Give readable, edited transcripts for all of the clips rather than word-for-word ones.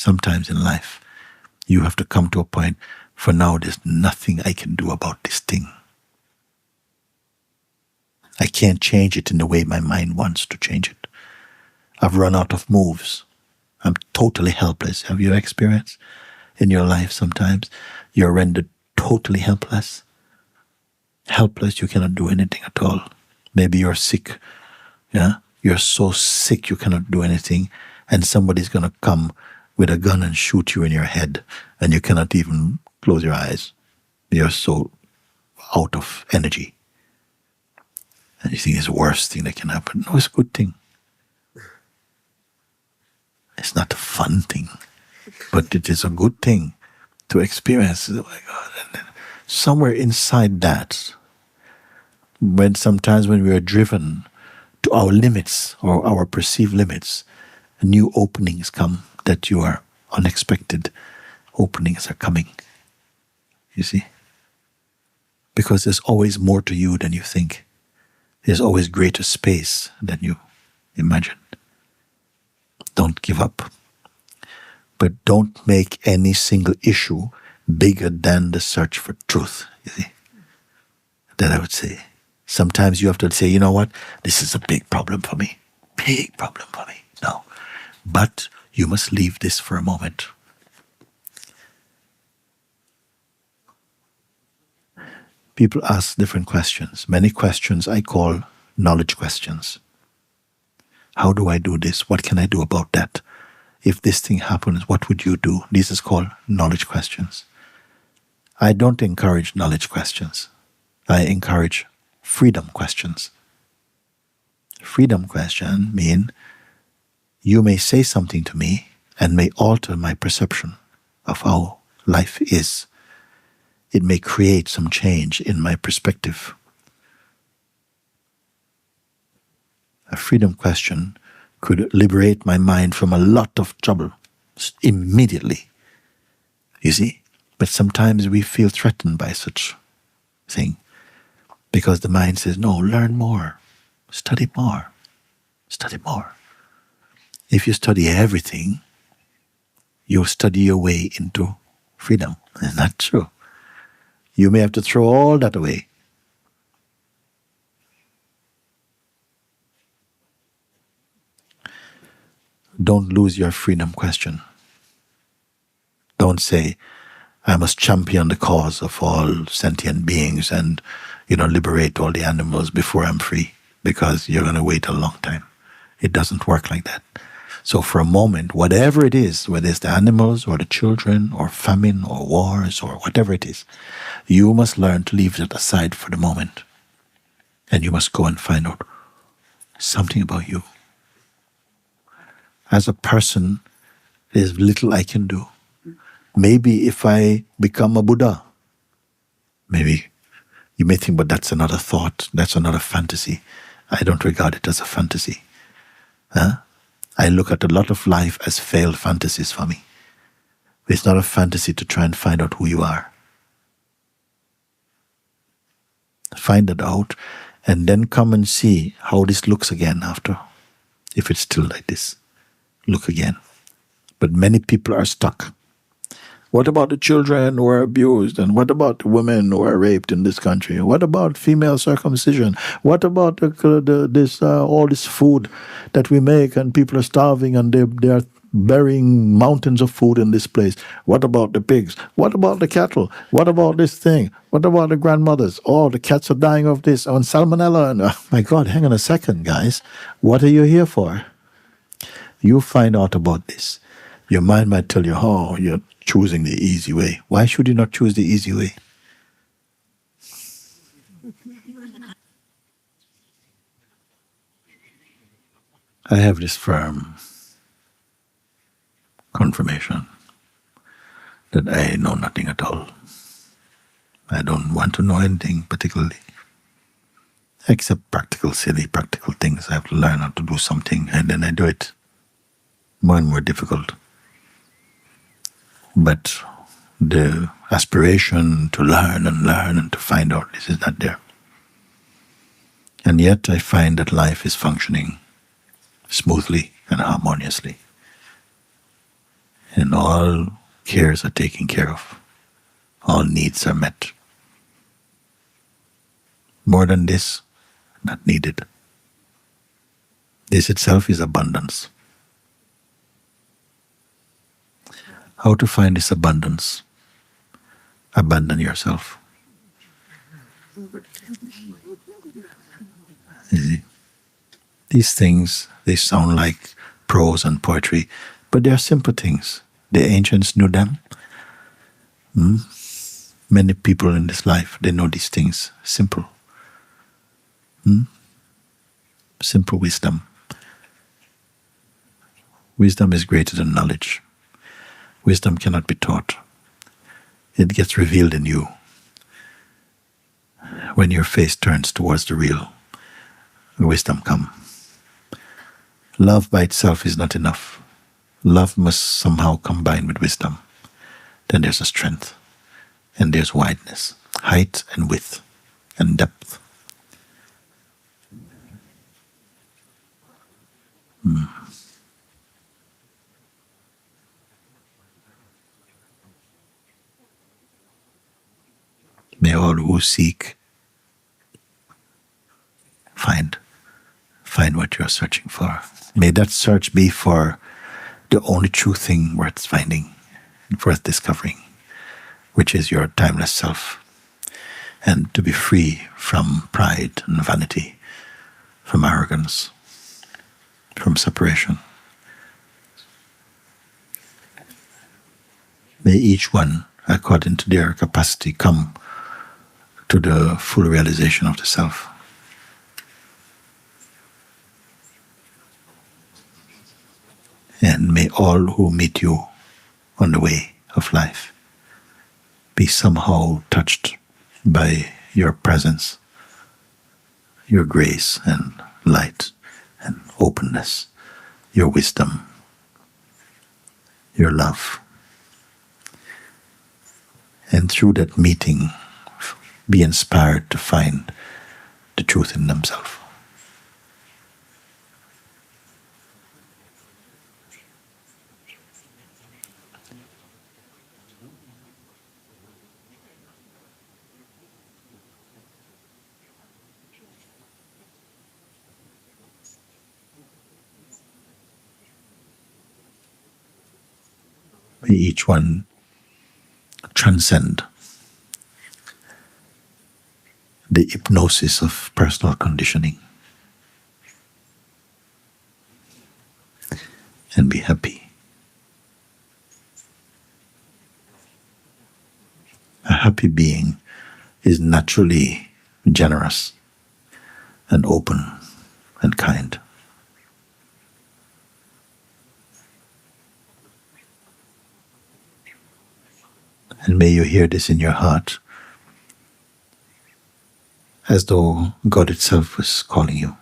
sometimes in life, you have to come to a point, for now there's nothing I can do about this thing. I can't change it in the way my mind wants to change it. I've run out of moves. I'm totally helpless. Have you experienced in your life sometimes you're rendered totally helpless? Helpless, you cannot do anything at all. Maybe you're sick. Yeah? You're so sick you cannot do anything, and somebody's going to come with a gun and shoot you in your head, and you cannot even close your eyes. You're so out of energy. And you think it's the worst thing that can happen. No, it's a good thing. It's not a fun thing, but it is a good thing to experience. Oh my God. And then somewhere inside that, sometimes when we are driven to our limits or our perceived limits, new openings come that you are unexpected. Openings are coming. You see? Because there's always more to you than you think. There's always greater space than you imagine. Don't give up. But don't make any single issue bigger than the search for truth. You see? That I would say. Sometimes you have to say, you know what? This is a big problem for me. Big problem for me. No. But you must leave this for a moment. People ask different questions. Many questions I call knowledge questions. How do I do this? What can I do about that? If this thing happens, what would you do? This is called knowledge questions. I don't encourage knowledge questions. I encourage freedom questions. Freedom question mean you may say something to me and may alter my perception of how life is. It may create some change in my perspective. A freedom question could liberate my mind from a lot of trouble immediately. You see? But sometimes we feel threatened by such thing because the mind says, no, learn more, study more, study more. If you study everything, you'll study your way into freedom. It's not true. You may have to throw all that away. Don't lose your freedom question. Don't say, I must champion the cause of all sentient beings and, liberate all the animals before I'm free, because you're going to wait a long time. It doesn't work like that. So for a moment, whatever it is, whether it's the animals or the children or famine or wars or whatever it is, you must learn to leave that aside for the moment. And you must go and find out something about you. As a person, there's little I can do. Maybe if I become a Buddha, maybe you may think, but that's another thought, that's another fantasy. I don't regard it as a fantasy. I look at a lot of life as failed fantasies for me. It's not a fantasy to try and find out who you are. Find it out and then come and see how this looks again after. If it's still like this, look again. But many people are stuck. What about the children who are abused? And what about the women who are raped in this country? What about female circumcision? What about all this food that we make and people are starving and they are burying mountains of food in this place? What about the pigs? What about the cattle? What about this thing? What about the grandmothers? Oh, the cats are dying of this and salmonella. And, oh my God, hang on a second, guys. What are you here for? You find out about this. Your mind might tell you, oh, you're choosing the easy way. Why should you not choose the easy way? I have this firm confirmation that I know nothing at all. I don't want to know anything particularly, except silly practical things. I have to learn how to do something, and then I do it. More and more difficult. But the aspiration to learn and to find out, this is not there. And yet I find that life is functioning smoothly and harmoniously. and all cares are taken care of. All needs are met. More than this, not needed. This itself is abundance. How to find this abundance? Abandon yourself. You see? These things, they sound like prose and poetry, but they are simple things. The ancients knew them. Many people in this life, they know these things. Simple. Simple wisdom. Wisdom is greater than knowledge. Wisdom cannot be taught. It gets revealed in you when your face turns towards the real. Wisdom comes. Love by itself is not enough. Love must somehow combine with wisdom. Then there's a strength, and there's wideness, height and width, and depth. May all who seek find what you're searching for. May that search be for the only true thing worth finding, worth discovering, which is your timeless self, and to be free from pride and vanity, from arrogance, from separation. May each one, according to their capacity, come to the full realization of the self. And may all who meet you on the way of life be somehow touched by your presence, your grace and light and openness, your wisdom, your love. And through that meeting, be inspired to find the truth in themselves. May each one transcend the hypnosis of personal conditioning and be happy. A happy being is naturally generous and open and kind. And may you hear this in your heart, as though God itself was calling you.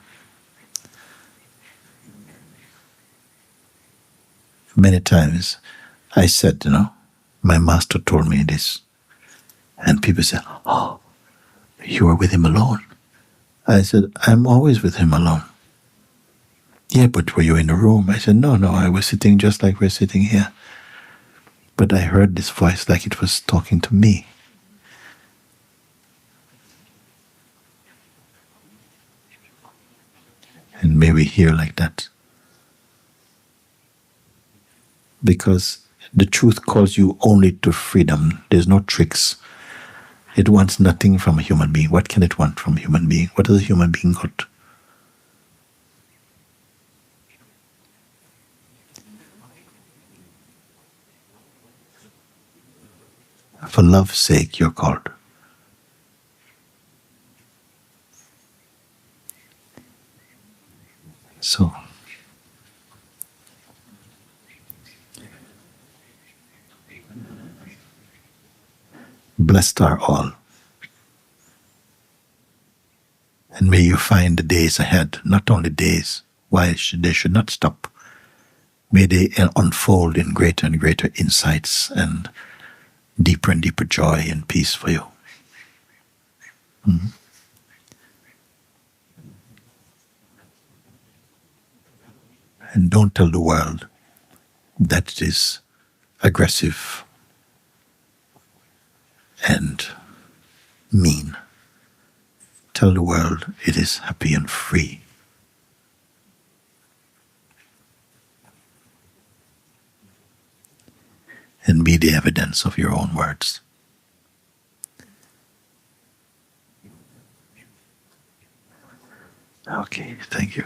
Many times I said, my master told me this. And people said, oh, you were with him alone. I said, I'm always with him alone. Yeah, but were you in the room? I said, no, I was sitting just like we're sitting here. But I heard this voice like it was talking to me. And may we hear like that. Because the truth calls you only to freedom. There's no tricks. It wants nothing from a human being. What can it want from a human being? What has a human being got? For love's sake, you're called. So, blessed are all. And may you find the days ahead, not only days, they should not stop. May they unfold in greater and greater insights and deeper joy and peace for you. And don't tell the world that it is aggressive and mean. Tell the world it is happy and free. And be the evidence of your own words. Okay, thank you.